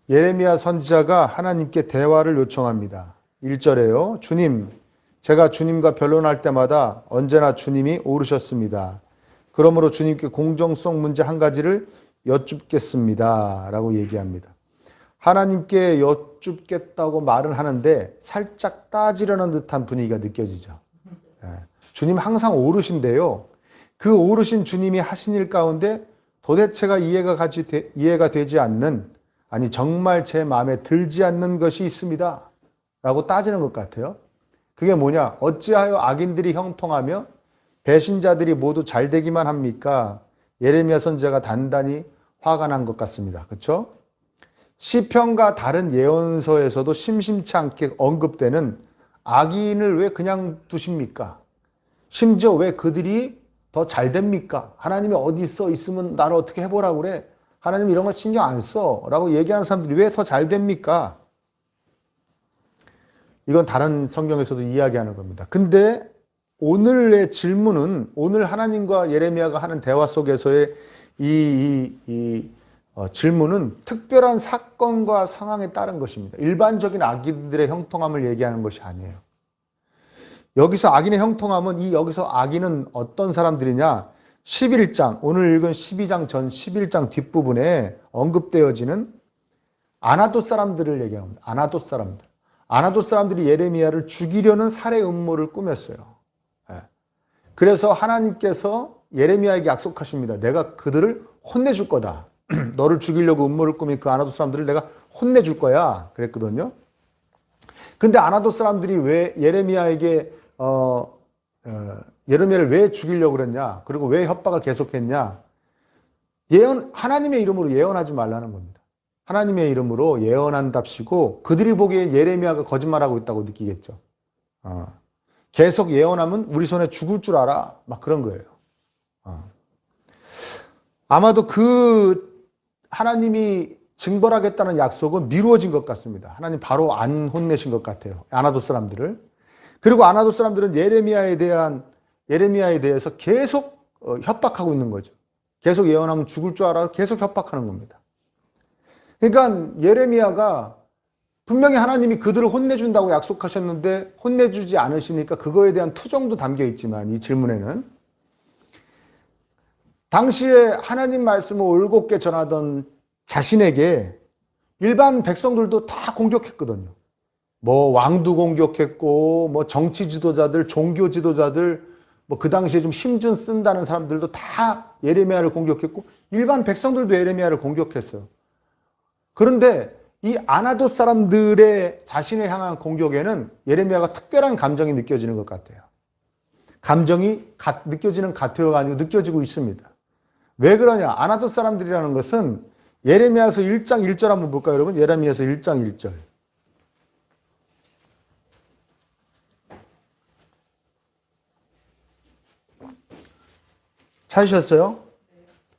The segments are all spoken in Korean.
예레미야 선지자가 하나님께 대화를 요청합니다. 1절에요. 주님, 제가 주님과 변론할 때마다 언제나 주님이 옳으셨습니다. 그러므로 주님께 공정성 문제 한 가지를 여쭙겠습니다. 라고 얘기합니다. 하나님께 여쭙겠다고 말은 하는데 살짝 따지려는 듯한 분위기가 느껴지죠. 주님 항상 옳으신데요. 그 옳으신 주님이 하신 일 가운데 도대체가 이해가 되지 않는, 아니 정말 제 마음에 들지 않는 것이 있습니다. 라고 따지는 것 같아요. 그게 뭐냐? 어찌하여 악인들이 형통하며 배신자들이 모두 잘 되기만 합니까? 예레미야 선지자가 단단히 화가 난 것 같습니다. 그렇죠? 시편과 다른 예언서에서도 심심치 않게 언급되는 악인을 왜 그냥 두십니까? 심지어 왜 그들이 더 잘 됩니까? 하나님이 어디 있으면 나를 어떻게 해보라고 그래? 하나님 이런 거 신경 안 써. 라고 얘기하는 사람들이 왜 더 잘 됩니까? 이건 다른 성경에서도 이야기하는 겁니다. 근데 오늘의 질문은, 오늘 하나님과 예레미야가 하는 대화 속에서의 질문은 특별한 사건과 상황에 따른 것입니다. 일반적인 악인들의 형통함을 얘기하는 것이 아니에요. 여기서 악인의 형통함은, 여기서 악인은 어떤 사람들이냐? 11장, 오늘 읽은 12장 전 11장 뒷부분에 언급되어지는 아나돗 사람들을 얘기합니다. 아나돗 사람들. 아나돗 사람들이 예레미야를 죽이려는 살해 음모를 꾸몄어요. 그래서 하나님께서 예레미야에게 약속하십니다. 내가 그들을 혼내줄 거다. 너를 죽이려고 음모를 꾸민 그 아나돗 사람들을 내가 혼내줄 거야. 그랬거든요. 근데 아나돗 사람들이 왜 예레미야에게 예레미야를 왜 죽이려고 그랬냐? 그리고 왜 협박을 계속했냐? 하나님의 이름으로 예언하지 말라는 겁니다. 하나님의 이름으로 예언한답시고 그들이 보기에 예레미야가 거짓말하고 있다고 느끼겠죠. 계속 예언하면 우리 손에 죽을 줄 알아. 막 그런 거예요. 아마도 그 하나님이 징벌하겠다는 약속은 미루어진 것 같습니다. 하나님 바로 안 혼내신 것 같아요. 아나돗 사람들을. 그리고 아나돗 사람들은 예레미야에 대해서 계속 협박하고 있는 거죠. 계속 예언하면 죽을 줄 알아. 계속 협박하는 겁니다. 그러니까 예레미야가 분명히 하나님이 그들을 혼내준다고 약속하셨는데 혼내주지 않으시니까 그거에 대한 투정도 담겨 있지만, 이 질문에는 당시에 하나님 말씀을 올곧게 전하던 자신에게 일반 백성들도 다 공격했거든요. 뭐 왕도 공격했고, 뭐 정치 지도자들, 종교 지도자들, 뭐 그 당시에 좀 힘 좀 쓴다는 사람들도 다 예레미야를 공격했고, 일반 백성들도 예레미야를 공격했어요. 그런데 이 아나돗 사람들의 자신을 향한 공격에는 예레미야가 특별한 감정이 느껴지는 것 같아요. 감정이 느껴지는 같아요가 아니고 느껴지고 있습니다. 왜 그러냐? 아나돗 사람들이라는 것은 예레미야서 1장 1절 한번 볼까요, 여러분? 예레미야서 1장 1절. 찾으셨어요?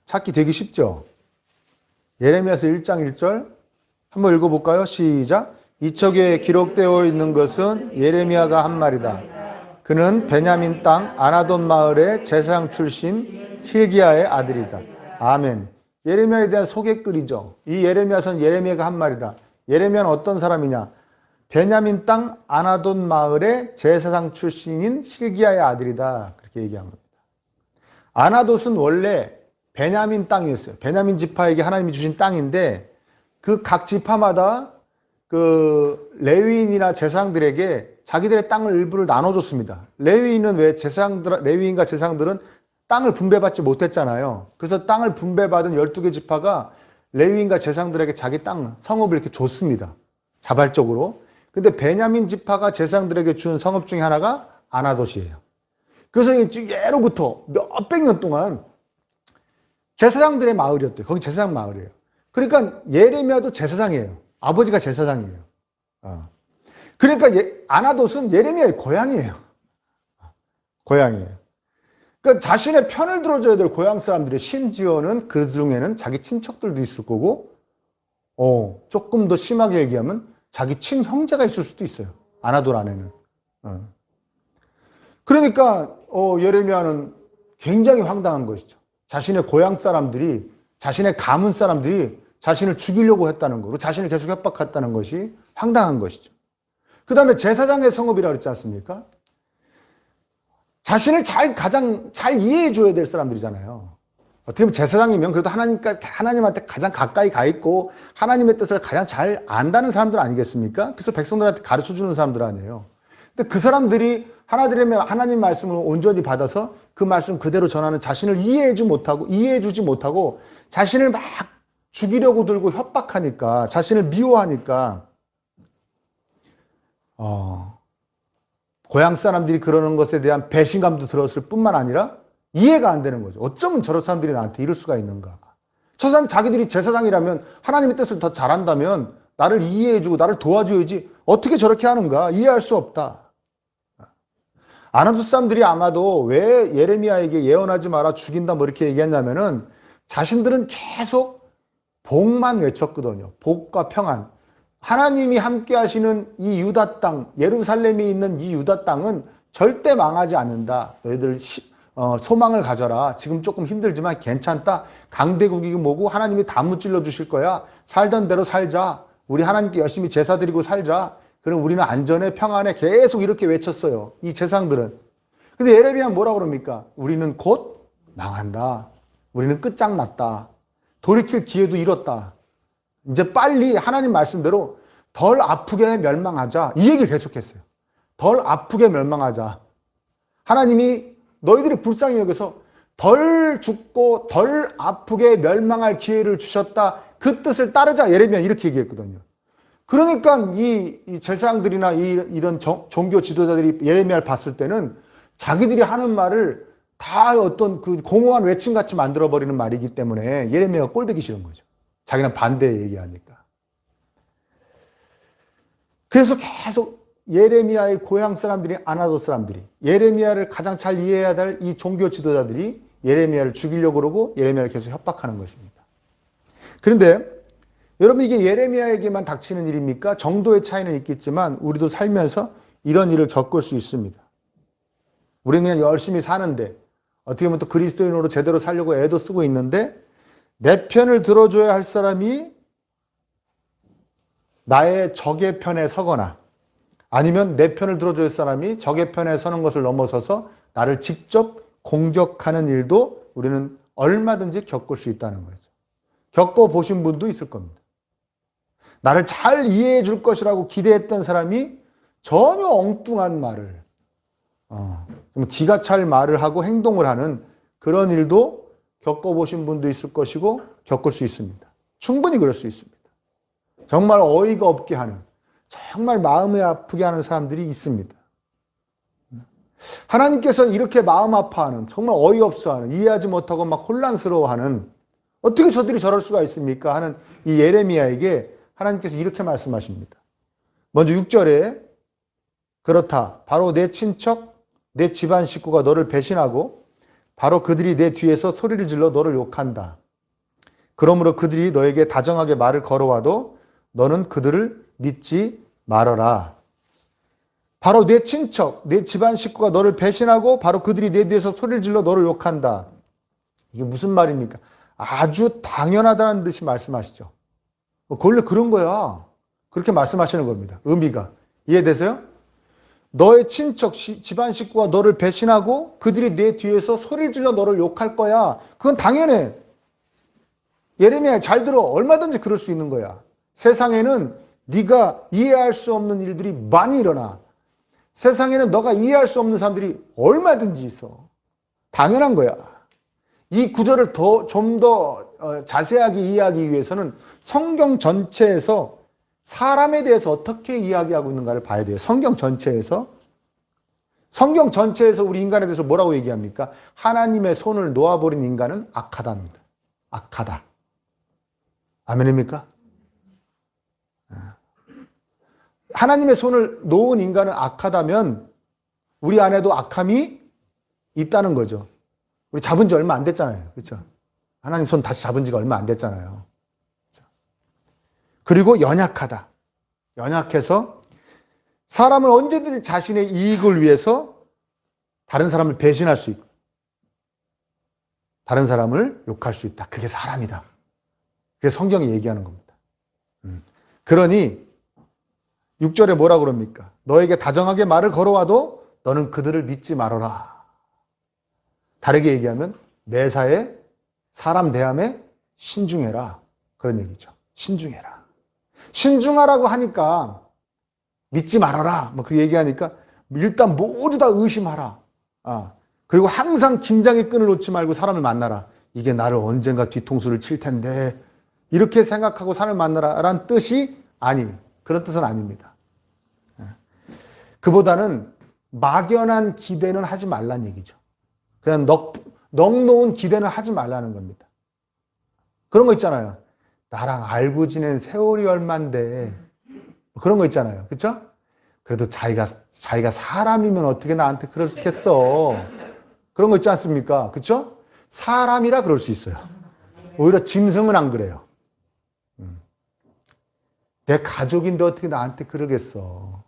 찾기 되게 쉽죠? 예레미야서 1장 1절 한번 읽어볼까요? 시작. 이 책에 기록되어 있는 것은 예레미야가 한 말이다. 그는 베냐민 땅 아나돗 마을의 제사장 출신 힐기야의 아들이다. 아멘. 예레미야에 대한 소개글이죠. 이 예레미야서는 예레미야가 한 말이다. 예레미야는 어떤 사람이냐? 베냐민 땅 아나돗 마을의 제사장 출신인 힐기야의 아들이다. 그렇게 얘기한 겁니다. 아나돗은 원래 베냐민 땅이었어요. 베냐민 지파에게 하나님이 주신 땅인데 그 각 지파마다 그 레위인이나 제사장들에게 자기들의 땅을 일부를 나눠줬습니다. 레위인과 제사장들은 땅을 분배받지 못했잖아요. 그래서 땅을 분배받은 12개 지파가 레위인과 제사장들에게 자기 땅, 성읍을 이렇게 줬습니다. 자발적으로. 근데 베냐민 지파가 제사장들에게 준 성읍 중에 하나가 아나돗이에요. 그래서 예로부터 몇백 년 동안 제사장들의 마을이었대요. 거기 제사장 마을이에요. 그러니까 예레미야도 제사장이에요. 아버지가 제사장이에요. 그러니까 아나돗은 예레미야의 고향이에요. 고향이에요. 그러니까 자신의 편을 들어줘야 될 고향 사람들이, 심지어는 그 중에는 자기 친척들도 있을 거고, 조금 더 심하게 얘기하면 자기 친형제가 있을 수도 있어요. 아나돗 안에는. 그러니까 예레미야는 굉장히 황당한 것이죠. 자신의 고향 사람들이, 자신의 가문 사람들이 자신을 죽이려고 했다는 거고 자신을 계속 협박했다는 것이 황당한 것이죠. 그 다음에 제사장의 성읍이라고 그랬지 않습니까? 자신을 가장 잘 이해해 줘야 될 사람들이잖아요. 어떻게 보면 제사장이면 그래도 하나님한테 가장 가까이 가 있고 하나님의 뜻을 가장 잘 안다는 사람들 아니겠습니까? 그래서 백성들한테 가르쳐 주는 사람들 아니에요. 근데 그 사람들이 하나님 말씀을 온전히 받아서 그 말씀 그대로 전하는 자신을 이해해 주지 못하고 자신을 막 죽이려고 들고 협박하니까 자신을 미워하니까 고향 사람들이 그러는 것에 대한 배신감도 들었을 뿐만 아니라 이해가 안 되는 거죠. 어쩌면 저런 사람들이 나한테 이럴 수가 있는가. 저 사람 자기들이 제사장이라면 하나님의 뜻을 더 잘한다면 나를 이해해주고 나를 도와줘야지 어떻게 저렇게 하는가 이해할 수 없다. 아나도 사람들이 아마도 왜 예레미야에게 예언하지 마라 죽인다 뭐 이렇게 얘기했냐면은 자신들은 계속 복만 외쳤거든요. 복과 평안. 하나님이 함께 하시는 이 유다 땅, 예루살렘이 있는 이 유다 땅은 절대 망하지 않는다. 너희들 소망을 가져라. 지금 조금 힘들지만 괜찮다. 강대국이고 뭐고 하나님이 다 무찔러 주실 거야. 살던 대로 살자. 우리 하나님께 열심히 제사 드리고 살자. 그럼 우리는 안전해 평안해 계속 이렇게 외쳤어요. 이 제사장들은. 근데 예레미야는 뭐라고 그럽니까? 우리는 곧 망한다. 우리는 끝장났다. 돌이킬 기회도 잃었다. 이제 빨리 하나님 말씀대로 덜 아프게 멸망하자. 이 얘기를 계속했어요. 덜 아프게 멸망하자. 하나님이 너희들이 불쌍히 여겨서 덜 죽고 덜 아프게 멸망할 기회를 주셨다. 그 뜻을 따르자. 예레미야 이렇게 얘기했거든요. 그러니까 이 제사장들이나 이런 종교 지도자들이 예레미야를 봤을 때는 자기들이 하는 말을 다 어떤 그 공허한 외침같이 만들어버리는 말이기 때문에 예레미야가 꼴보기 싫은 거죠. 자기는 반대 얘기하니까. 그래서 계속 예레미야의 고향 사람들이 아나도 사람들이 예레미야를 가장 잘 이해해야 될 이 종교 지도자들이 예레미야를 죽이려고 그러고 예레미야를 계속 협박하는 것입니다. 그런데 여러분 이게 예레미야에게만 닥치는 일입니까? 정도의 차이는 있겠지만 우리도 살면서 이런 일을 겪을 수 있습니다. 우리는 그냥 열심히 사는데 어떻게 보면 또 그리스도인으로 제대로 살려고 애도 쓰고 있는데 내 편을 들어줘야 할 사람이 나의 적의 편에 서거나 아니면 내 편을 들어줘야 할 사람이 적의 편에 서는 것을 넘어서서 나를 직접 공격하는 일도 우리는 얼마든지 겪을 수 있다는 거죠. 겪어보신 분도 있을 겁니다. 나를 잘 이해해 줄 것이라고 기대했던 사람이 전혀 엉뚱한 말을 기가 찰 말을 하고 행동을 하는 그런 일도 겪어보신 분도 있을 것이고 겪을 수 있습니다. 충분히 그럴 수 있습니다. 정말 어이가 없게 하는 정말 마음이 아프게 하는 사람들이 있습니다. 하나님께서는 이렇게 마음 아파하는 정말 어이없어하는 이해하지 못하고 막 혼란스러워하는 어떻게 저들이 저럴 수가 있습니까? 하는 이 예레미야에게 하나님께서 이렇게 말씀하십니다. 먼저 6절에 그렇다. 바로 내 친척, 내 집안 식구가 너를 배신하고 바로 그들이 내 뒤에서 소리를 질러 너를 욕한다. 그러므로 그들이 너에게 다정하게 말을 걸어와도 너는 그들을 믿지 말아라. 바로 내 친척, 내 집안 식구가 너를 배신하고 바로 그들이 내 뒤에서 소리를 질러 너를 욕한다. 이게 무슨 말입니까? 아주 당연하다는 듯이 말씀하시죠. 원래 그런 거야. 그렇게 말씀하시는 겁니다. 의미가. 이해되세요? 너의 친척, 집안 식구가 너를 배신하고 그들이 내 뒤에서 소리를 질러 너를 욕할 거야. 그건 당연해. 예레미야 잘 들어. 얼마든지 그럴 수 있는 거야. 세상에는 네가 이해할 수 없는 일들이 많이 일어나. 세상에는 너가 이해할 수 없는 사람들이 얼마든지 있어. 당연한 거야. 이 구절을 좀 더 자세하게 이해하기 위해서는 성경 전체에서 사람에 대해서 어떻게 이야기하고 있는가를 봐야 돼요. 성경 전체에서 우리 인간에 대해서 뭐라고 얘기합니까? 하나님의 손을 놓아버린 인간은 악하답니다. 악하다. 아멘입니까? 하나님의 손을 놓은 인간은 악하다면 우리 안에도 악함이 있다는 거죠. 우리 잡은 지 얼마 안 됐잖아요. 그렇죠? 하나님 손 다시 잡은 지가 얼마 안 됐잖아요. 그렇죠? 그리고 연약하다. 연약해서 사람은 언제든지 자신의 이익을 위해서 다른 사람을 배신할 수 있고 다른 사람을 욕할 수 있다. 그게 사람이다. 그게 성경이 얘기하는 겁니다. 그러니 6절에 뭐라 그럽니까? 너에게 다정하게 말을 걸어와도 너는 그들을 믿지 말아라. 다르게 얘기하면 매사에 사람 대함에 신중해라. 그런 얘기죠. 신중해라. 신중하라고 하니까 믿지 말아라. 뭐 그 얘기하니까 일단 모두 다 의심하라. 그리고 항상 긴장의 끈을 놓지 말고 사람을 만나라. 이게 나를 언젠가 뒤통수를 칠 텐데 이렇게 생각하고 사람을 만나라라는 뜻이 그런 뜻은 아닙니다. 그보다는 막연한 기대는 하지 말라는 얘기죠. 그냥 넉놓은 기대는 하지 말라는 겁니다. 그런 거 있잖아요. 나랑 알고 지낸 세월이 얼만데 그런 거 있잖아요. 그렇죠? 그래도 자기가 사람이면 어떻게 나한테 그렇겠어. 그런 거 있지 않습니까? 그렇죠? 사람이라 그럴 수 있어요. 오히려 짐승은 안 그래요. 내 가족인데 어떻게 나한테 그러겠어.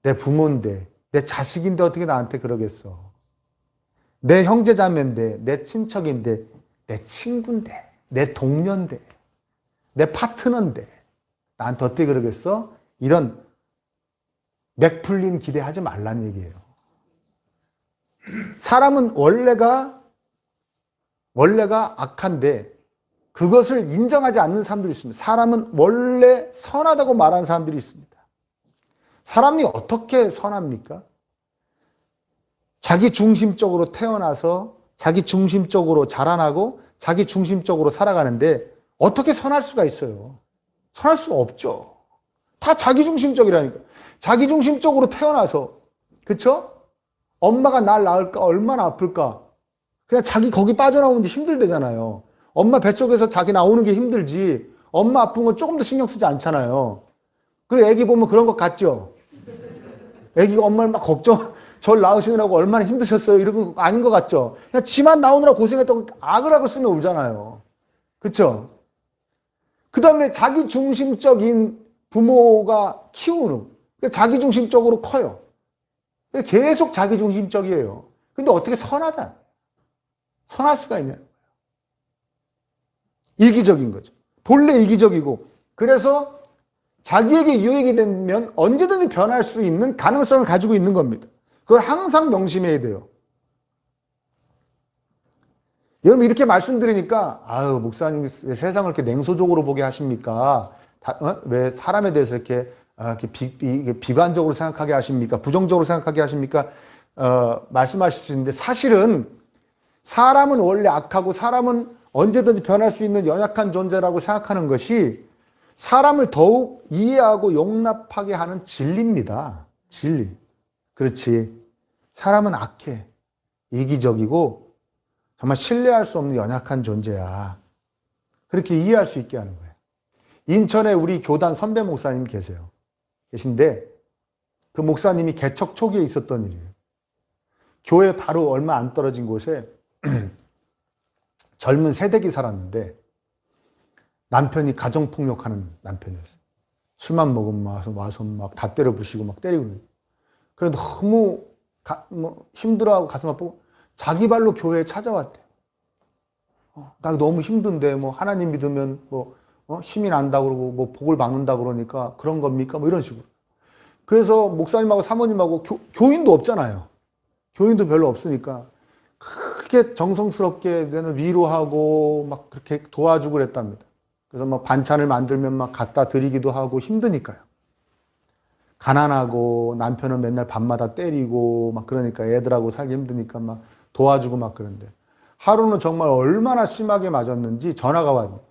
내 부모인데, 내 자식인데 어떻게 나한테 그러겠어. 내 형제자매인데, 내 친척인데, 내 친구인데, 내 동료인데, 내 파트너인데 나한테 어떻게 그러겠어? 이런 맥풀린 기대하지 말란 얘기예요. 사람은 원래가 악한데 그것을 인정하지 않는 사람들이 있습니다. 사람은 원래 선하다고 말하는 사람들이 있습니다. 사람이 어떻게 선합니까? 자기 중심적으로 태어나서 자기 중심적으로 자라나고 자기 중심적으로 살아가는데 어떻게 선할 수가 있어요? 선할 수가 없죠. 다 자기 중심적이라니까. 자기 중심적으로 태어나서, 그쵸? 엄마가 날 낳을까 얼마나 아플까? 그냥 자기 거기 빠져나오는데 힘들대잖아요. 엄마 뱃속에서 자기 나오는 게 힘들지 엄마 아픈 건 조금 더 신경 쓰지 않잖아요. 그리고 애기 보면 그런 것 같죠? 애기가 엄마를 막 절 낳으시느라고 얼마나 힘드셨어요? 이런 거 아닌 것 같죠? 그냥 지만 나오느라 고생했다고 아글아글 쓰면 울잖아요. 그쵸? 그 다음에 자기 중심적인 부모가 키우는, 자기 중심적으로 커요. 계속 자기 중심적이에요. 근데 어떻게 선하다? 선할 수가 있냐? 이기적인 거죠. 본래 이기적이고, 그래서 자기에게 유익이 되면 언제든지 변할 수 있는 가능성을 가지고 있는 겁니다. 그걸 항상 명심해야 돼요. 여러분 이렇게 말씀드리니까 목사님 왜 세상을 이렇게 냉소적으로 보게 하십니까? 왜 사람에 대해서 이렇게 비관적으로 생각하게 하십니까? 부정적으로 생각하게 하십니까? 말씀하실 수 있는데 사실은 사람은 원래 악하고 사람은 언제든지 변할 수 있는 연약한 존재라고 생각하는 것이 사람을 더욱 이해하고 용납하게 하는 진리입니다. 진리. 그렇지. 사람은 악해. 이기적이고 정말 신뢰할 수 없는 연약한 존재야. 그렇게 이해할 수 있게 하는 거예요. 인천에 우리 교단 선배 목사님 계신데 그 목사님이 개척 초기에 있었던 일이에요. 교회 바로 얼마 안 떨어진 곳에 젊은 새댁이 살았는데 남편이 가정폭력하는 남편이었어요. 술만 먹으면 와서 막 다 때려 부시고 막 때리고. 그래서 너무 힘들어하고 가슴 아프고 자기 발로 교회에 찾아왔대요. 나 너무 힘든데 하나님 믿으면 힘이 난다 그러고 복을 받는다 그러니까 그런 겁니까? 이런 식으로. 그래서 목사님하고 사모님하고 교인도 없잖아요. 교인도 별로 없으니까 그렇게 정성스럽게 위로하고 막 그렇게 도와주고 그랬답니다. 그래서 반찬을 만들면 갖다 드리기도 하고 힘드니까요. 가난하고 남편은 맨날 밤마다 때리고 그러니까 애들하고 살기 힘드니까 도와주고 그런데 하루는 정말 얼마나 심하게 맞았는지 전화가 왔는데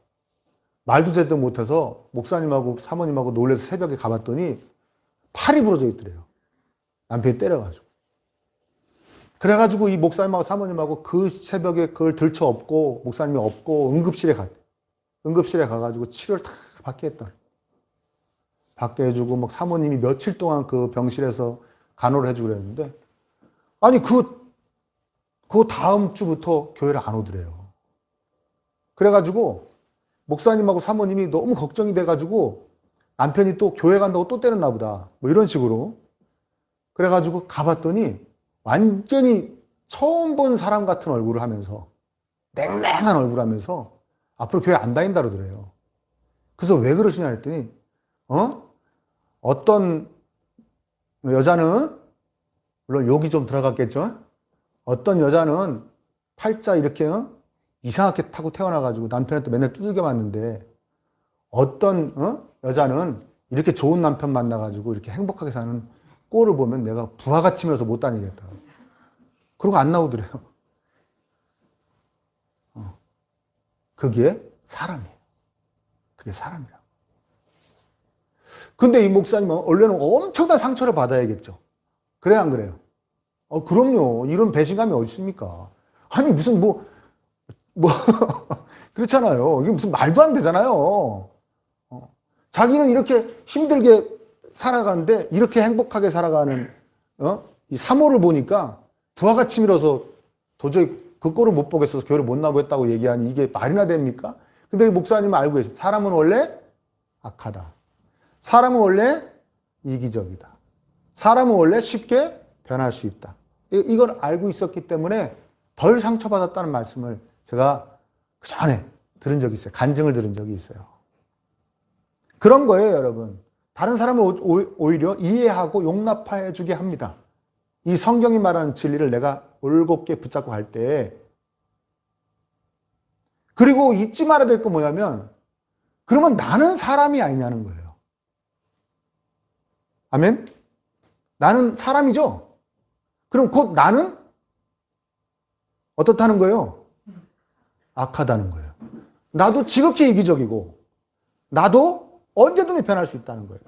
말도 제대로 못해서 목사님하고 사모님하고 놀라서 새벽에 가봤더니 팔이 부러져 있더래요. 남편이 때려가지고. 그래가지고 이 목사님하고 사모님하고 그 새벽에 그걸 들쳐업고 목사님이 업고 응급실에 갔대요. 응급실에 가가지고 치료를 다 받게 했다. 받게 해주고 사모님이 며칠 동안 그 병실에서 간호를 해주고 그랬는데 아니 그 다음 주부터 교회를 안 오더래요. 그래가지고 목사님하고 사모님이 너무 걱정이 돼가지고 남편이 또 교회 간다고 또 때렸나 보다 이런 식으로 그래가지고 가봤더니 완전히 처음 본 사람 같은 얼굴을 하면서 냉랭한 얼굴 하면서 앞으로 교회 안 다닌다 그러더래요. 그래서 왜 그러시냐 했더니 어떤 여자는, 물론 욕이 좀 들어갔겠죠. 어떤 여자는 팔자 이렇게 이상하게 타고 태어나가지고 남편한테 맨날 두들겨 맞는데, 어떤 여자는 이렇게 좋은 남편 만나가지고 이렇게 행복하게 사는 꼴을 보면 내가 부하가 치면서 못 다니겠다. 그러고 안 나오더래요. 그게 사람이에요. 그게 사람이라고. 근데 이 목사님은 원래는 엄청난 상처를 받아야겠죠. 그래야 안 그래요? 그럼요. 이런 배신감이 어디 있습니까? 아니, 무슨 그렇잖아요. 이게 무슨 말도 안 되잖아요. 자기는 이렇게 힘들게 살아가는데, 이렇게 행복하게 살아가는, 이 사모를 보니까 부하가 치밀어서 도저히 그 꼴을 못 보겠어서 교회를 못 나오겠다고 얘기하니 이게 말이나 됩니까? 근데 목사님은 알고 계세요. 사람은 원래 악하다. 사람은 원래 이기적이다. 사람은 원래 쉽게 변할 수 있다. 이걸 알고 있었기 때문에 덜 상처받았다는 말씀을 제가 그 전에 들은 적이 있어요. 간증을 들은 적이 있어요. 그런 거예요, 여러분. 다른 사람을 오히려 이해하고 용납해 주게 합니다. 이 성경이 말하는 진리를 내가 올곧게 붙잡고 갈 때. 그리고 잊지 말아야 될 건 뭐냐면, 그러면 나는 사람이 아니냐는 거예요. 아멘? 나는 사람이죠? 그럼 곧 나는 어떻다는 거예요? 악하다는 거예요. 나도 지극히 이기적이고, 나도 언제든지 변할 수 있다는 거예요.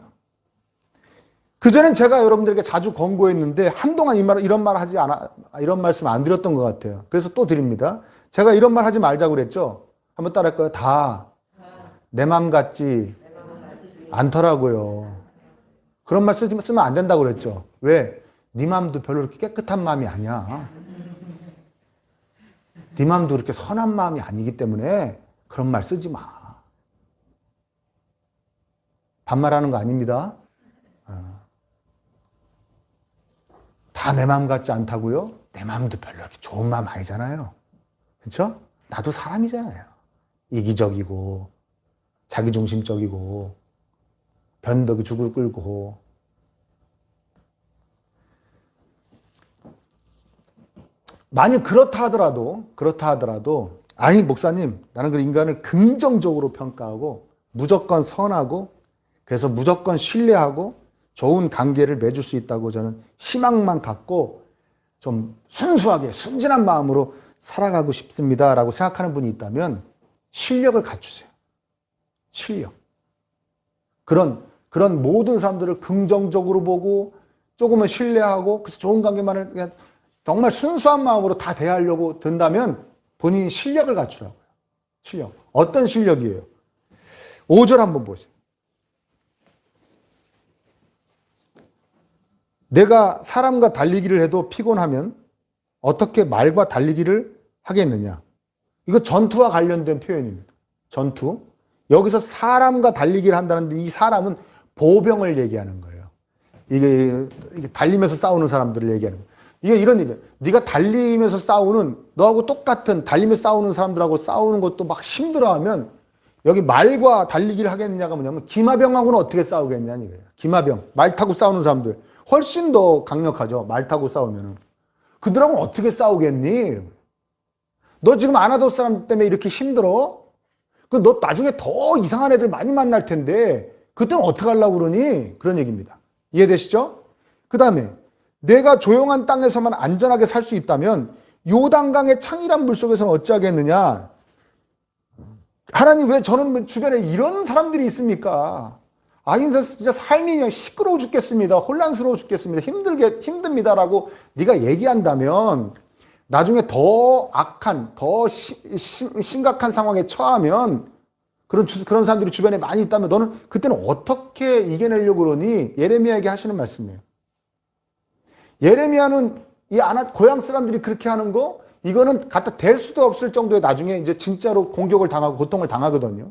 그전엔 제가 여러분들에게 자주 권고했는데, 한동안 이런 말씀 안 드렸던 것 같아요. 그래서 또 드립니다. 제가 이런 말 하지 말자고 그랬죠? 한번 따라할까요? 다 내 맘 같지 않더라고요. 그런 말 쓰면 안 된다고 그랬죠? 왜? 네 맘도 별로 그렇게 깨끗한 마음이 아니야. 네 맘도 그렇게 선한 마음이 아니기 때문에 그런 말 쓰지 마. 반말하는 거 아닙니다. 다 내 마음 같지 않다고요? 내 마음도 별로 그렇게 좋은 마음 아니잖아요. 그렇죠? 나도 사람이잖아요. 이기적이고 자기중심적이고 변덕이 죽을 끌고. 만약 그렇다 하더라도 아니 목사님, 나는 그 인간을 긍정적으로 평가하고 무조건 선하고 그래서 무조건 신뢰하고 좋은 관계를 맺을 수 있다고 저는 희망만 갖고 좀 순수하게 순진한 마음으로 살아가고 싶습니다라고 생각하는 분이 있다면 실력을 갖추세요. 실력. 그런 모든 사람들을 긍정적으로 보고 조금은 신뢰하고 그래서 좋은 관계만을 그냥 정말 순수한 마음으로 다 대하려고 든다면 본인이 실력을 갖추라고요. 실력. 어떤 실력이에요? 5절 한번 보세요. 내가 사람과 달리기를 해도 피곤하면 어떻게 말과 달리기를 하겠느냐. 이거 전투와 관련된 표현입니다. 전투. 여기서 사람과 달리기를 한다는데 이 사람은 보병을 얘기하는 거예요. 이게 달리면서 싸우는 사람들을 얘기하는 거예요. 이게 이런 얘기예요. 네가 달리면서 싸우는, 너하고 똑같은 달리면서 싸우는 사람들하고 싸우는 것도 막 힘들어하면 여기 말과 달리기를 하겠느냐가 뭐냐면 기마병하고는 어떻게 싸우겠냐는 이거예요. 기마병. 말 타고 싸우는 사람들. 훨씬 더 강력하죠. 말 타고 싸우면은. 그들하고는 어떻게 싸우겠니? 너 지금 아나도 사람 때문에 이렇게 힘들어? 그 너 나중에 더 이상한 애들 많이 만날 텐데 그때는 어떻게 하려고 그러니? 그런 얘기입니다. 이해되시죠? 그 다음에 내가 조용한 땅에서만 안전하게 살 수 있다면 요단강의 창이란 물속에서는 어찌하겠느냐? 하나님 왜 저는 주변에 이런 사람들이 있습니까? 아니 진짜 삶이 그냥 시끄러워 죽겠습니다. 혼란스러워 죽겠습니다. 힘듭니다라고 네가 얘기한다면 나중에 더 악한, 더 심각한 상황에 처하면 그런 사람들이 주변에 많이 있다면 너는 그때는 어떻게 이겨내려고 그러니? 예레미야에게 하시는 말씀이에요. 예레미야는 고향 사람들이 그렇게 하는 거 이거는 갖다 댈 수도 없을 정도에 나중에 이제 진짜로 공격을 당하고 고통을 당하거든요.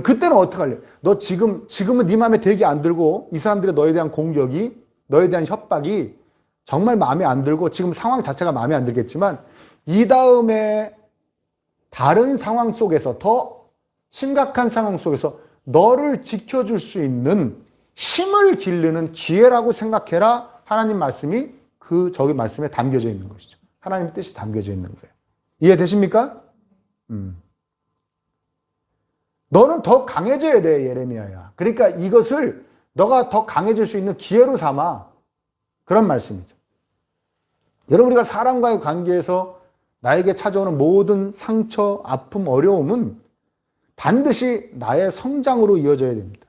그때는 어떻게 할래? 너 지금은 네 마음에 되게 안 들고 이 사람들의 너에 대한 공격이, 너에 대한 협박이 정말 마음에 안 들고 지금 상황 자체가 마음에 안 들겠지만 이 다음에 다른 상황 속에서, 더 심각한 상황 속에서 너를 지켜줄 수 있는 힘을 기르는 기회라고 생각해라. 하나님 말씀이 저기 말씀에 담겨져 있는 것이죠. 하나님 뜻이 담겨져 있는 거예요. 이해되십니까? 너는 더 강해져야 돼, 예레미야야. 그러니까 이것을 너가 더 강해질 수 있는 기회로 삼아. 그런 말씀이죠. 여러분, 우리가 사람과의 관계에서 나에게 찾아오는 모든 상처, 아픔, 어려움은 반드시 나의 성장으로 이어져야 됩니다.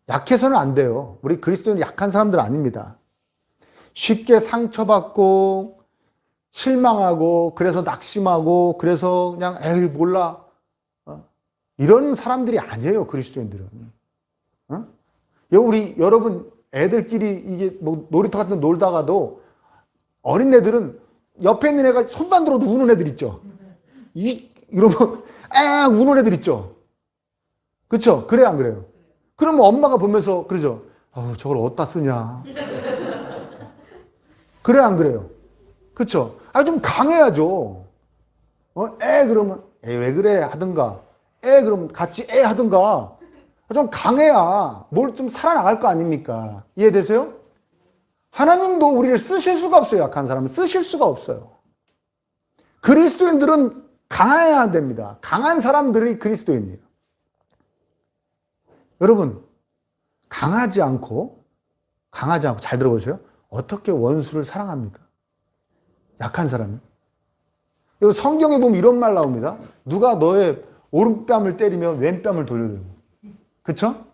약해서는 안 돼요. 우리 그리스도인은 약한 사람들 아닙니다. 쉽게 상처받고 실망하고 그래서 낙심하고 그래서 그냥 에이 몰라 이런 사람들이 아니에요. 그리스도인들은. 우리 여러분 애들끼리 이게 뭐 놀이터 같은 데 놀다가도 어린 애들은 옆에 있는 애가 손만 들어도 우는 애들 있죠. 이러면 우는 애들 있죠. 그렇죠? 그래 안 그래요? 그러면 엄마가 보면서 그러죠. 저걸 어디다 쓰냐. 그래 안 그래요? 그렇죠? 좀 강해야죠. 그러면 왜 그래 하든가. 그럼 같이 하든가. 좀 강해야 뭘 좀 살아나갈 거 아닙니까? 이해되세요? 하나님도 우리를 쓰실 수가 없어요. 약한 사람은 쓰실 수가 없어요. 그리스도인들은 강해야 됩니다. 강한 사람들이 그리스도인이에요. 여러분, 강하지 않고 잘 들어보세요. 어떻게 원수를 사랑합니까? 약한 사람은. 성경에 보면 이런 말 나옵니다. 누가 너의 오른뺨을 때리면 왼뺨을 돌려들고. 그쵸?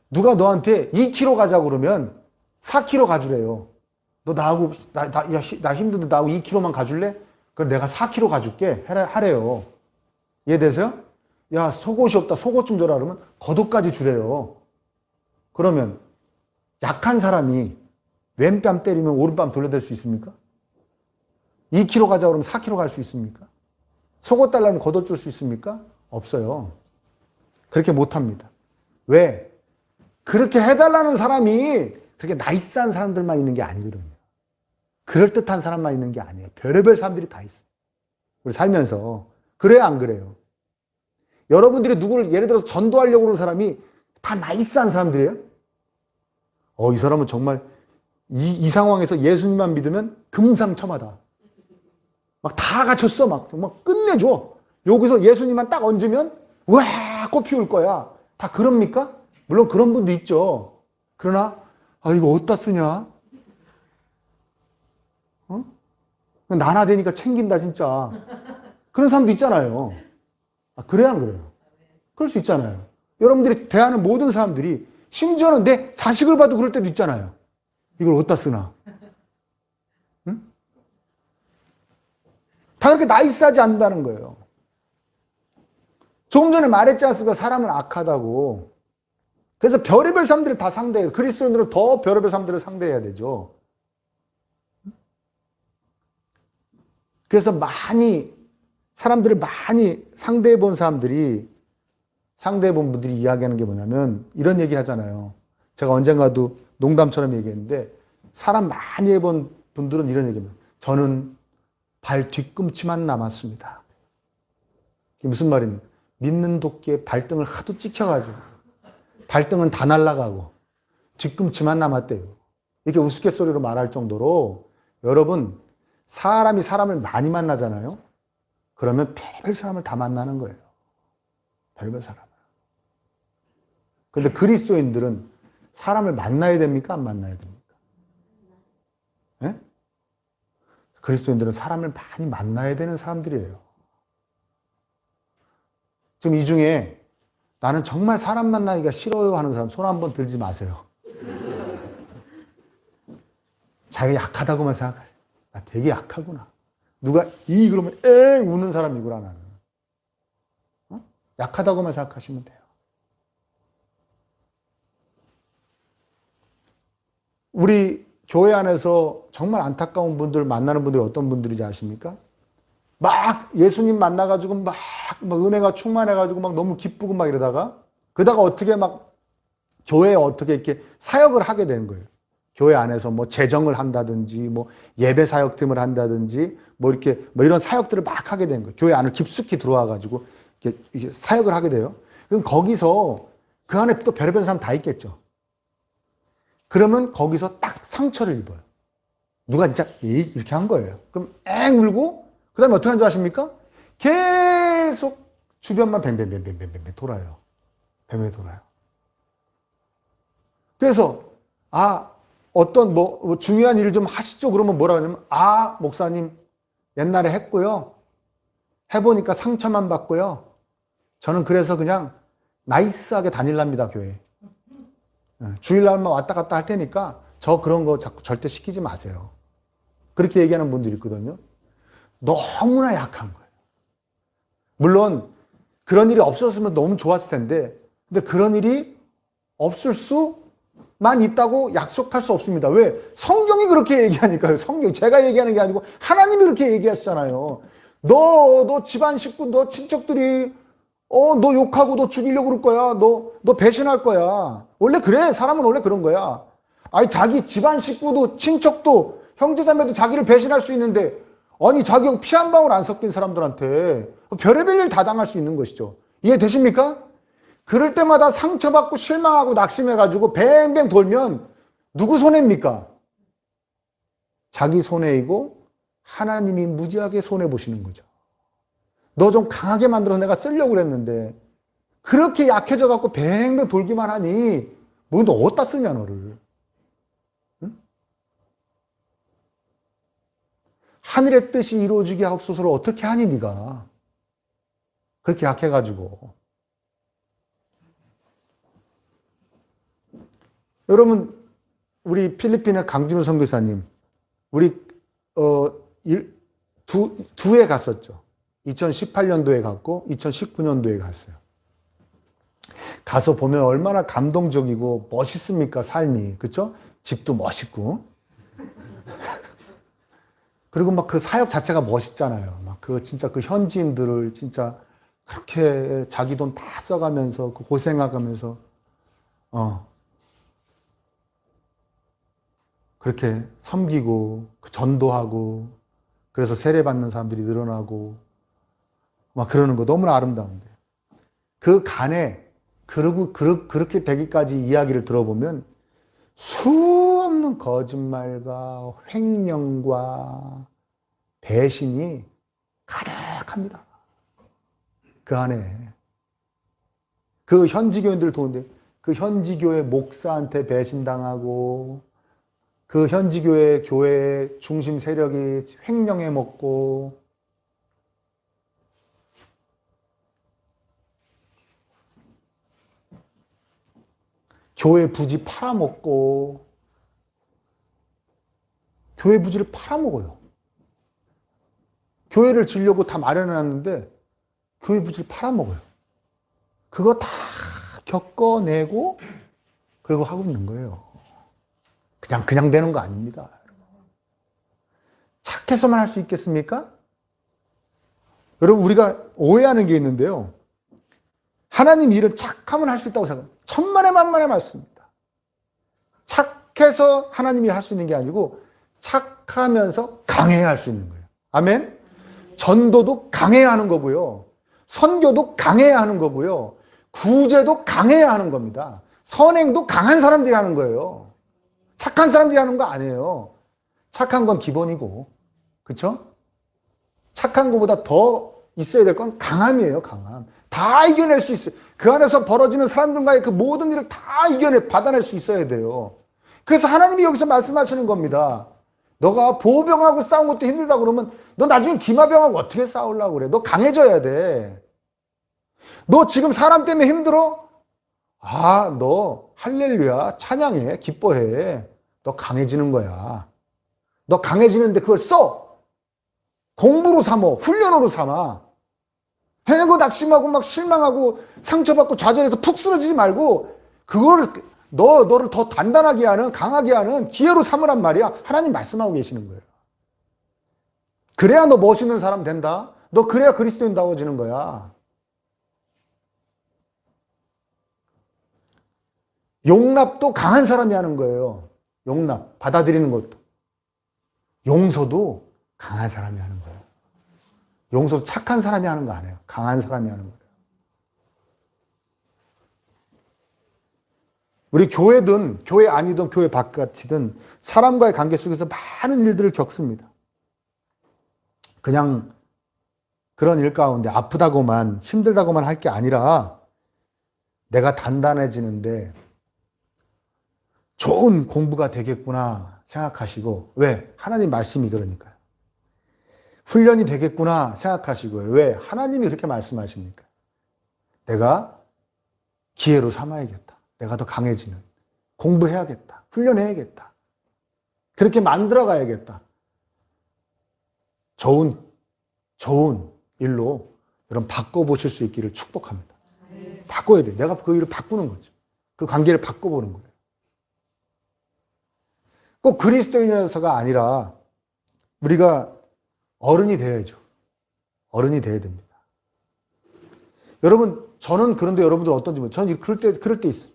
누가 너한테 2km 가자고 그러면 4km 가주래요. 너 나하고, 나 힘든데 나하고 2km만 가줄래? 그럼 내가 4km 가줄게. 하래요. 이해되세요? 야, 속옷이 없다. 속옷 좀 줘라. 그러면 겉옷까지 주래요. 그러면 약한 사람이 왼뺨 때리면 오른뺨 돌려댈 수 있습니까? 2km 가자 그러면 4km 갈 수 있습니까? 속옷 달라면 겉옷 줄 수 있습니까? 없어요. 그렇게 못합니다. 왜? 그렇게 해달라는 사람이 그렇게 나이스한 사람들만 있는 게 아니거든요. 그럴듯한 사람만 있는 게 아니에요. 별의별 사람들이 다 있어요. 우리 살면서. 그래요, 안 그래요? 여러분들이 누구를 예를 들어서 전도하려고 그러는 사람이 다 나이스한 사람들이에요? 이 사람은 정말 이 상황에서 예수님만 믿으면 금상첨화다. 막 다 갖췄어. 막 끝내줘. 여기서 예수님만 딱 얹으면 와 꽃피울 거야. 다 그럽니까? 물론 그런 분도 있죠. 그러나 이거 어디다 쓰냐? 나나 되니까 챙긴다 진짜. 그런 사람도 있잖아요. 그래야 안 그래요? 그럴 수 있잖아요. 여러분들이 대하는 모든 사람들이 심지어는 내 자식을 봐도 그럴 때도 있잖아요. 이걸 어디다 쓰나? 응? 다 그렇게 나이스하지 않는다는 거예요. 조금 전에 말했지 않습니까? 사람은 악하다고. 그래서 별의별 사람들을 다 상대해요. 그리스도인들은 더 별의별 사람들을 상대해야 되죠. 그래서 사람들을 많이 상대해 본 분들이 이야기하는 게 뭐냐면 이런 얘기 하잖아요. 제가 언젠가도 농담처럼 얘기했는데 사람 많이 해본 분들은 이런 얘기합니다. 저는 발 뒤꿈치만 남았습니다. 이게 무슨 말입니까? 믿는 도끼에 발등을 하도 찍혀가지고 발등은 다 날아가고 뒤꿈치만 남았대요. 이렇게 우스갯소리로 말할 정도로 여러분 사람이 사람을 많이 만나잖아요. 그러면 별별 사람을 다 만나는 거예요. 별별 사람을. 그런데 그리스도인들은 사람을 만나야 됩니까? 안 만나야 됩니까? 네? 그리스도인들은 사람을 많이 만나야 되는 사람들이에요. 지금 이 중에 나는 정말 사람 만나기가 싫어요 하는 사람 손 한번 들지 마세요. 자기가 약하다고만 생각해. 나 되게 약하구나. 누가 그러면 우는 사람이구나 나는. 약하다고만 생각하시면 돼요. 우리 교회 안에서 정말 안타까운 분들 만나는 분들이 어떤 분들인지 아십니까? 막 예수님 만나가지고 막 은혜가 충만해가지고 막 너무 기쁘고 막 이러다가 그러다가 어떻게 막 교회에 어떻게 이렇게 사역을 하게 되는 거예요. 교회 안에서 뭐 재정을 한다든지 뭐 예배 사역팀을 한다든지 뭐 이렇게 뭐 이런 사역들을 막 하게 된 거예요. 교회 안을 깊숙이 들어와 가지고 이게 사역을 하게 돼요. 그럼 거기서 그 안에 또 별의별 사람 다 있겠죠. 그러면 거기서 딱 상처를 입어요. 누가 진짜 이렇게 한 거예요. 그럼 앵 울고 그 다음에 어떻게 하는지 아십니까? 계속 주변만 뱅뱅뱅뱅뱅뱅 돌아요. 뱅뱅 돌아요. 그래서 어떤 뭐 중요한 일을 좀 하시죠. 그러면 뭐라 그러냐면 목사님 옛날에 했고요. 해보니까 상처만 받고요. 저는 그래서 그냥 나이스하게 다닐랍니다, 교회. 주일날만 왔다 갔다 할 테니까 저 그런 거 자꾸 절대 시키지 마세요. 그렇게 얘기하는 분들이 있거든요. 너무나 약한 거예요. 물론 그런 일이 없었으면 너무 좋았을 텐데 근데 그런 일이 없을 수만 있다고 약속할 수 없습니다. 왜? 성경이 그렇게 얘기하니까요. 성경이 제가 얘기하는 게 아니고 하나님이 그렇게 얘기하시잖아요. 너 집안 식구, 너 친척들이 너 욕하고 너 죽이려고 그럴 거야. 너 배신할 거야. 원래 그래. 사람은 원래 그런 거야. 아니 자기 집안 식구도 친척도 형제자매도 자기를 배신할 수 있는데 아니 자기 피 한 방울 안 섞인 사람들한테 별의별 일 다 당할 수 있는 것이죠. 이해되십니까? 그럴 때마다 상처받고 실망하고 낙심해가지고 뱅뱅 돌면 누구 손해입니까? 자기 손해이고 하나님이 무지하게 손해보시는 거죠. 너 좀 강하게 만들어서 내가 쓰려고 그랬는데 그렇게 약해져갖고 뱅뱅 돌기만 하니 뭐 너 어디다 쓰냐 너를. 응? 하늘의 뜻이 이루어지게 하옵소서를 어떻게 하니 네가 그렇게 약해가지고. 여러분 우리 필리핀의 강진우 선교사님 우리 두 해 갔었죠. 2018년도에 갔고 2019년도에 갔어요. 가서 보면 얼마나 감동적이고 멋있습니까 삶이. 그렇죠? 집도 멋있고 그리고 막 그 사역 자체가 멋있잖아요. 막 그 진짜 그 현지인들을 진짜 그렇게 자기 돈 다 써가면서 그 고생하면서 그렇게 섬기고 전도하고 그래서 세례받는 사람들이 늘어나고 막 그러는 거 너무나 아름다운데 그 간에 그렇게 되기까지 이야기를 들어보면 수없는 거짓말과 횡령과 배신이 가득합니다. 그 안에 그 현지교인들 도는데 그 현지교회 목사한테 배신당하고 그 현지교회 교회 중심 세력이 횡령해 먹고 교회 부지 팔아먹고 교회 부지를 팔아먹어요. 교회를 지려고 다 마련해놨는데 교회 부지를 팔아먹어요. 그거 다 겪어내고 그리고 하고 있는 거예요. 그냥 되는 거 아닙니다. 착해서만 할 수 있겠습니까? 여러분 우리가 오해하는 게 있는데요. 하나님 일은 착하면 할 수 있다고 생각합니다. 천만의 만만의 말씀입니다. 착해서 하나님이 할 수 있는 게 아니고 착하면서 강해야 할 수 있는 거예요. 아멘? 전도도 강해야 하는 거고요. 선교도 강해야 하는 거고요. 구제도 강해야 하는 겁니다. 선행도 강한 사람들이 하는 거예요. 착한 사람들이 하는 거 아니에요. 착한 건 기본이고, 그렇죠? 착한 것보다 더 있어야 될 건 강함이에요. 강함. 다 이겨낼 수 있어요. 그 안에서 벌어지는 사람들과의 그 모든 일을 다 받아낼 수 있어야 돼요. 그래서 하나님이 여기서 말씀하시는 겁니다. 너가 보병하고 싸운 것도 힘들다 그러면 너 나중에 기마병하고 어떻게 싸우려고 그래? 너 강해져야 돼. 너 지금 사람 때문에 힘들어? 너 할렐루야 찬양해 기뻐해. 너 강해지는 거야. 너 강해지는데 그걸 써. 공부로 삼어. 훈련으로 삼아. 해고 낙심하고 막 실망하고 상처받고 좌절해서 푹 쓰러지지 말고 그거를 너를 더 단단하게 하는 강하게 하는 기회로 삼으란 말이야. 하나님 말씀하고 계시는 거예요. 그래야 너 멋있는 사람 된다. 너 그래야 그리스도인다워지는 거야. 용납도 강한 사람이 하는 거예요. 용납, 받아들이는 것도. 용서도 강한 사람이 하는 거예요. 용서도 착한 사람이 하는 거 아니에요. 강한 사람이 하는 거예요. 우리 교회든 교회 아니든 교회 바깥이든 사람과의 관계 속에서 많은 일들을 겪습니다. 그냥 그런 일 가운데 아프다고만 힘들다고만 할 게 아니라 내가 단단해지는데 좋은 공부가 되겠구나 생각하시고, 왜? 하나님 말씀이 그러니까요. 훈련이 되겠구나 생각하시고요. 왜? 하나님이 그렇게 말씀하십니까? 내가 기회로 삼아야겠다. 내가 더 강해지는. 공부해야겠다. 훈련해야겠다. 그렇게 만들어 가야겠다. 좋은 일로 여러분 바꿔보실 수 있기를 축복합니다. 바꿔야 돼. 내가 그 일을 바꾸는 거죠. 그 관계를 바꿔보는 거예요. 꼭 그리스도인이어서가 아니라 우리가 어른이 되어야죠. 어른이 되어야 됩니다. 여러분, 저는 그런데 여러분들 어떤지 모르겠어요. 저는 그럴 때 있어요.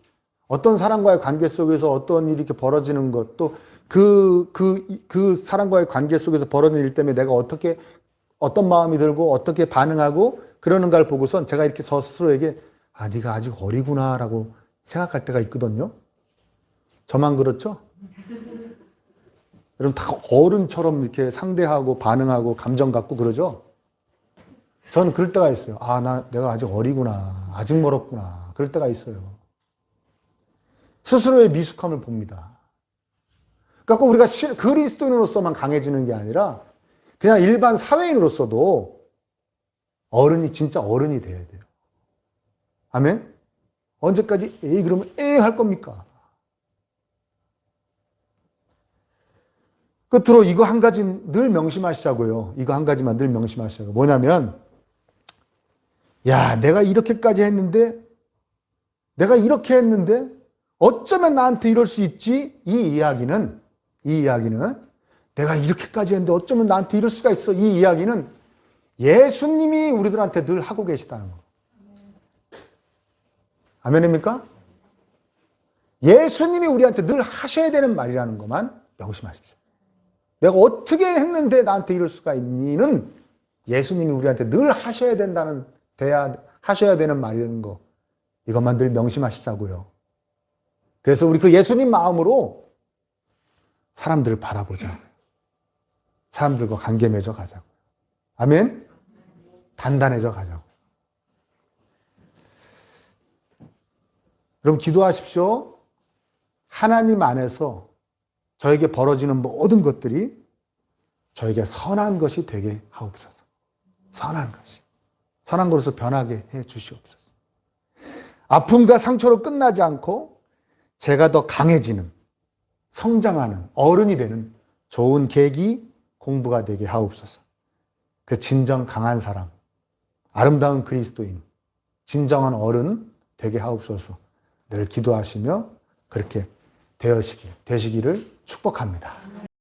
어떤 사람과의 관계 속에서 어떤 일이 이렇게 벌어지는 것도 그 사람과의 관계 속에서 벌어지는 일 때문에 내가 어떤 마음이 들고 어떻게 반응하고 그러는가를 보고선 제가 이렇게 저 스스로에게 네가 아직 어리구나 라고 생각할 때가 있거든요. 저만 그렇죠? 여러분 다 어른처럼 이렇게 상대하고 반응하고 감정 갖고 그러죠? 저는 그럴 때가 있어요. 내가 아직 어리구나. 아직 멀었구나. 그럴 때가 있어요. 스스로의 미숙함을 봅니다. 그러니까 우리가 그리스도인으로서만 강해지는 게 아니라 그냥 일반 사회인으로서도 진짜 어른이 돼야 돼요. 아멘? 언제까지 그러면 할 겁니까? 끝으로 이거 한 가지 늘 명심하시자고요. 이거 한 가지만 늘 명심하시자고. 뭐냐면, 내가 이렇게까지 했는데, 내가 이렇게 했는데, 어쩌면 나한테 이럴 수 있지? 이 이야기는 내가 이렇게까지 했는데 어쩌면 나한테 이럴 수가 있어. 이 이야기는 예수님이 우리들한테 늘 하고 계시다는 거. 아멘입니까? 예수님이 우리한테 늘 하셔야 되는 말이라는 것만 명심하십시오. 내가 어떻게 했는데 나한테 이럴 수가 있니는 예수님이 우리한테 늘 하셔야 되는 말이라는 거. 이것만 늘 명심하시자고요. 그래서 우리 그 예수님 마음으로 사람들을 바라보자. 사람들과 관계 맺어 가자고. 아멘? 단단해져 가자고. 여러분 기도하십시오. 하나님 안에서 저에게 벌어지는 모든 것들이 저에게 선한 것이 되게 하옵소서. 선한 것이. 선한 것으로 변하게 해 주시옵소서. 아픔과 상처로 끝나지 않고 제가 더 강해지는, 성장하는, 어른이 되는 좋은 계기, 공부가 되게 하옵소서. 그 진정 강한 사람, 아름다운 그리스도인, 진정한 어른 되게 하옵소서. 늘 기도하시며 그렇게 되시기를 축복합니다.